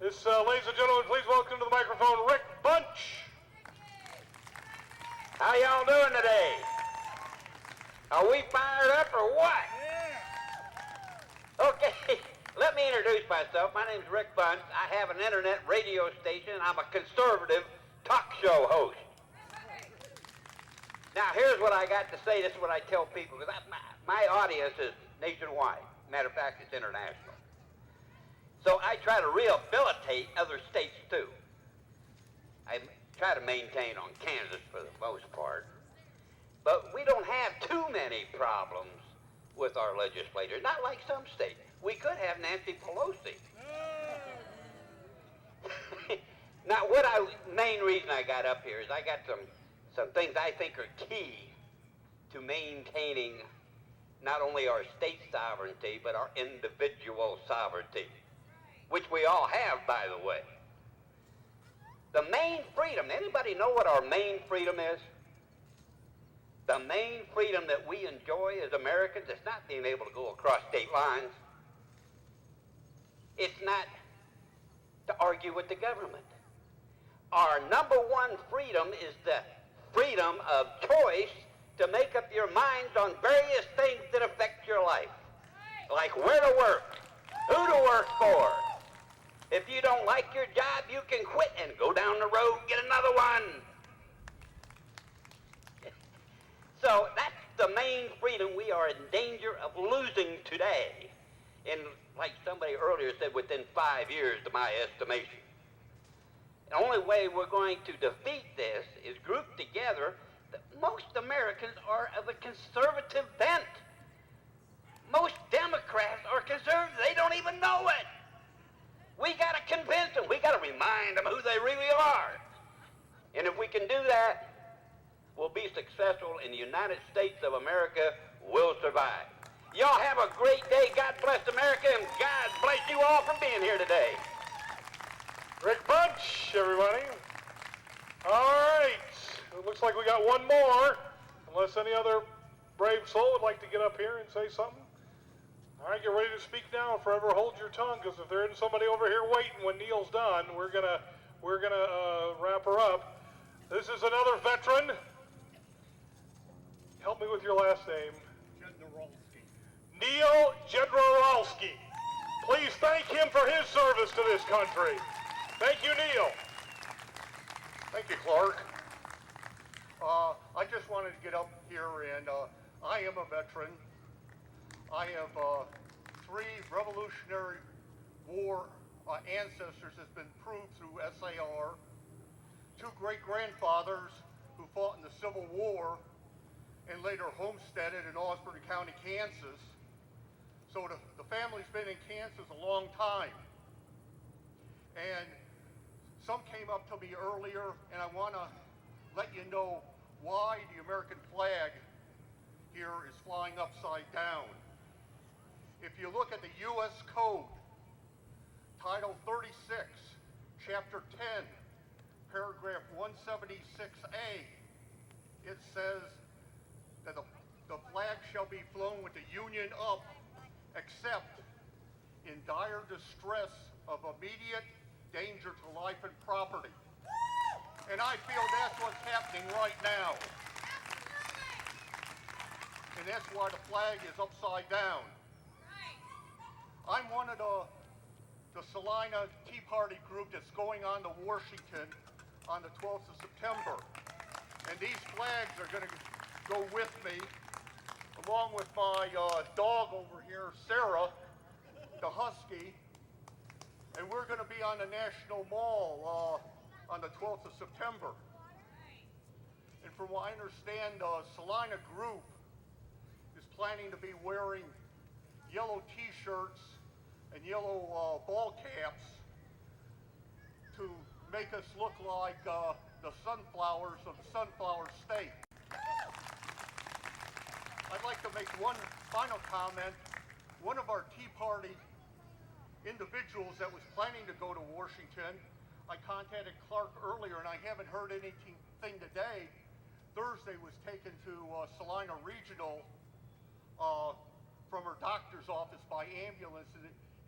Ladies and gentlemen, please welcome to the microphone Rick Bunch. How y'all doing today? Are we fired up or what? Okay, let me introduce myself. My name's Rick Bunch. I have an internet radio station. I'm a conservative talk show host. Now, here's what I got to say. This is what I tell people, because my audience is nationwide. Matter of fact, it's international. So I try to rehabilitate other states, too. I try to maintain on Kansas for the most part. But we don't have too many problems with our legislators, not like some states. We could have Nancy Pelosi. Now, main reason I got up here is I got some things I think are key to maintaining not only our state sovereignty, but our individual sovereignty, which we all have, by the way. The main freedom, anybody know what our main freedom is? The main freedom that we enjoy as Americans is not being able to go across state lines. It's not to argue with the government. Our number one freedom is the freedom of choice to make up your minds on various things that affect your life. Like where to work, who to work for. If you don't like your job, you can quit and go down the road, get another one. So that's the main freedom we are in danger of losing today. And like somebody earlier said, within 5 years, to my estimation. The only way we're going to defeat this is group together. Most Americans are of a conservative bent. Most Democrats are conservative. They don't even know it. We got to convince them. We got to remind them who they really are. And if we can do that, we'll be successful, and the United States of America will survive. Y'all have a great day. God bless America, and God bless you all for being here today. Rick Bunch, everybody. All right. It looks like we got one more, unless any other brave soul would like to get up here and say something. All right, get ready to speak now, and forever hold your tongue, because if there isn't somebody over here waiting when Neil's done, we're gonna wrap her up. This is another veteran. Help me with your last name. Neil Jedrorowski. Please thank him for his service to this country. Thank you, Neil. Thank you, Clark. I just wanted to get up here, and I am a veteran. I have 3 Revolutionary War ancestors that's been proved through SAR, 2 great-grandfathers who fought in the Civil War and later homesteaded in Osborne County, Kansas. So the family's been in Kansas a long time. And some came up to me earlier, and I want to let you know why the American flag here is flying upside down. If you look at the U.S. Code, Title 36, Chapter 10, Paragraph 176A, it says that the flag shall be flown with the Union up, except in dire distress of immediate danger to life and property. And I feel that's what's happening right now. And that's why the flag is upside down. I'm one of the Salina Tea Party group that's going on to Washington on the 12th of September. And these flags are going to go with me, along with my dog over here, Sarah, the husky. And we're going to be on the National Mall on the 12th of September. And from what I understand, Salina Group is planning to be wearing yellow t-shirts and yellow ball caps to make us look like the sunflowers of the Sunflower State. I'd like to make one final comment. One of our Tea Party individuals that was planning to go to Washington, I contacted Clark earlier, and I haven't heard anything today. Thursday was taken to Salina Regional from her doctor's office by ambulance,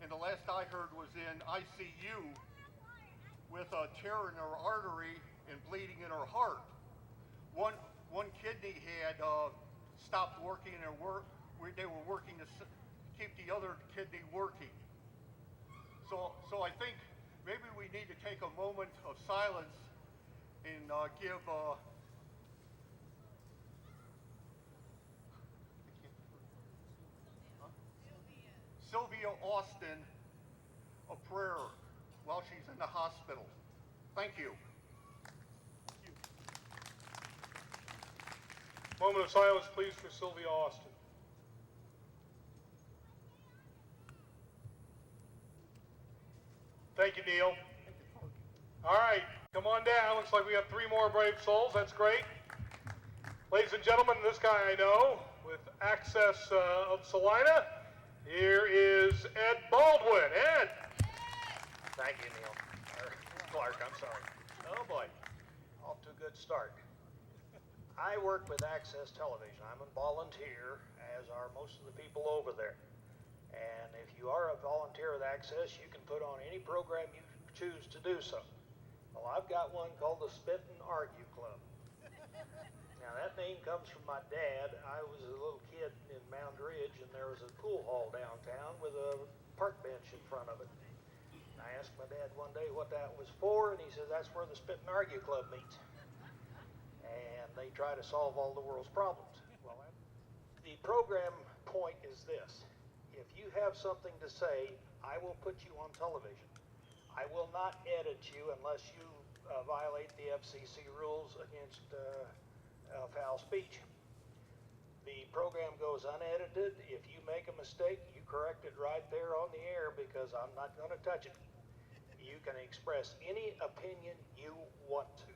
and the last I heard was in ICU with a tear in her artery and bleeding in her heart. One kidney had stopped working, and they were working to keep the other kidney working. So I think maybe we need to take a moment of silence and give Sylvia Austin a prayer while she's in the hospital. Thank you. Moment of silence, please, for Sylvia Austin. Thank you, Neil. All right, come on down. Looks like we have 3 more brave souls. That's great. Ladies and gentlemen, this guy I know with access of Salina. Here is Ed Baldwin. Ed. Thank you, Neil. Or Clark, I'm sorry. Oh boy, off to a good start. I work with Access Television. I'm a volunteer, as are most of the people over there. And if you are a volunteer with Access, you can put on any program you choose to do so. Well, I've got one called the Spit and Argue Club. Now that name comes from my dad. I was a little kid in Mound Ridge, and there was a pool hall downtown with a park bench in front of it. I asked my dad one day what that was for, and he said that's where the Spit and Argue Club meets. And they try to solve all the world's problems. Well, the program point is this. If you have something to say, I will put you on television. I will not edit you unless you violate the FCC rules against foul speech. The program goes unedited. If you make a mistake, you correct it right there on the air, because I'm not going to touch it. You can express any opinion you want to,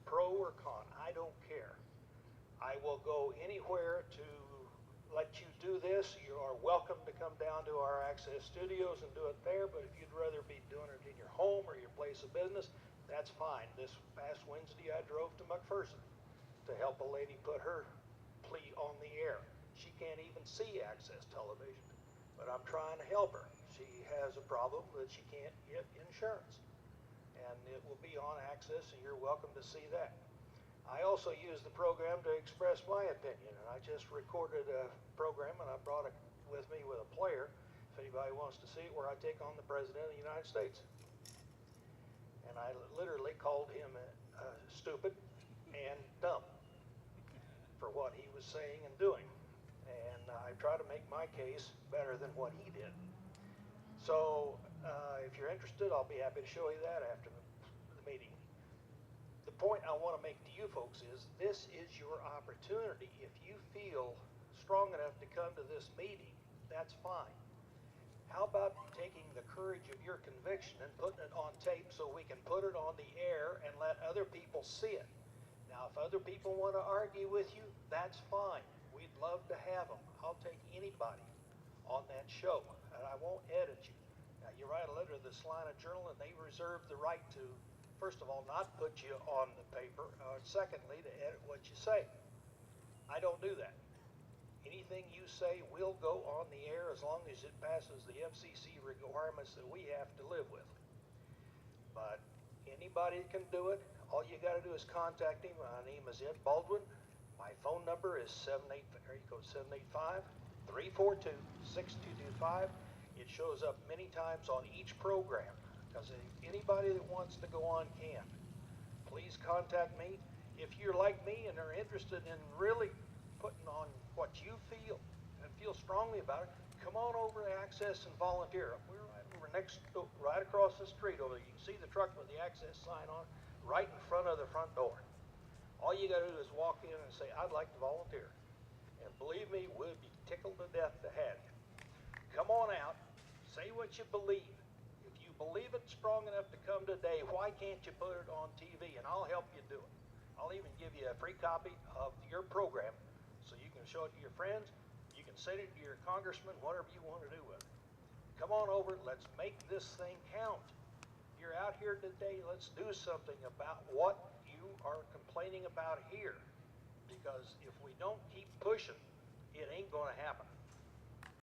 pro or con, I don't care. I will go anywhere to let you do this. You are welcome to come down to our Access studios and do it there, but if you'd rather be doing it in your home or your place of business, that's fine. This past Wednesday I drove to McPherson to help a lady put her plea on the air. She can't even see Access Television, but I'm trying to help her. She has a problem that she can't get insurance, and it will be on Access, and you're welcome to see that. I also use the program to express my opinion, and I just recorded a program, and I brought it with me with a player, if anybody wants to see it, where I take on the President of the United States. And I literally called him stupid and dumb for what he was saying and doing. And I try to make my case better than what he did. So if you're interested, I'll be happy to show you that after the meeting. The point I want to make to you folks is this is your opportunity. If you feel strong enough to come to this meeting, that's fine. How about taking the courage of your conviction and putting it on tape so we can put it on the air and let other people see it? Now, if other people want to argue with you, that's fine. We'd love to have them. I'll take anybody on that show, and I won't edit you. Now, you write a letter to the Salina Journal, and they reserve the right to, first of all, not put you on the paper, secondly, to edit what you say. I don't do that. Anything you say will go on the air as long as it passes the FCC requirements that we have to live with. But anybody can do it. All you got to do is contact him. My name is Ed Baldwin. My phone number is 785-342-6225. It shows up many times on each program, because anybody that wants to go on can. Please contact me. If you're like me and are interested in really putting on what you feel and feel strongly about it, come on over to Access and volunteer. We're right over right across the street over there. You can see the truck with the Access sign on right in front of the front door. All you got to do is walk in and say, I'd like to volunteer. And believe me, we'd be tickled to death to have you. Come on out. Say what you believe. If you believe it strong enough to come today, why can't you put it on TV? And I'll help you do it. I'll even give you a free copy of your program so you can show it to your friends. You can send it to your congressman, whatever you want to do with it. Come on over. Let's make this thing count. You're out here today. Let's do something about what you are complaining about here. Because if we don't keep pushing, it ain't going to happen.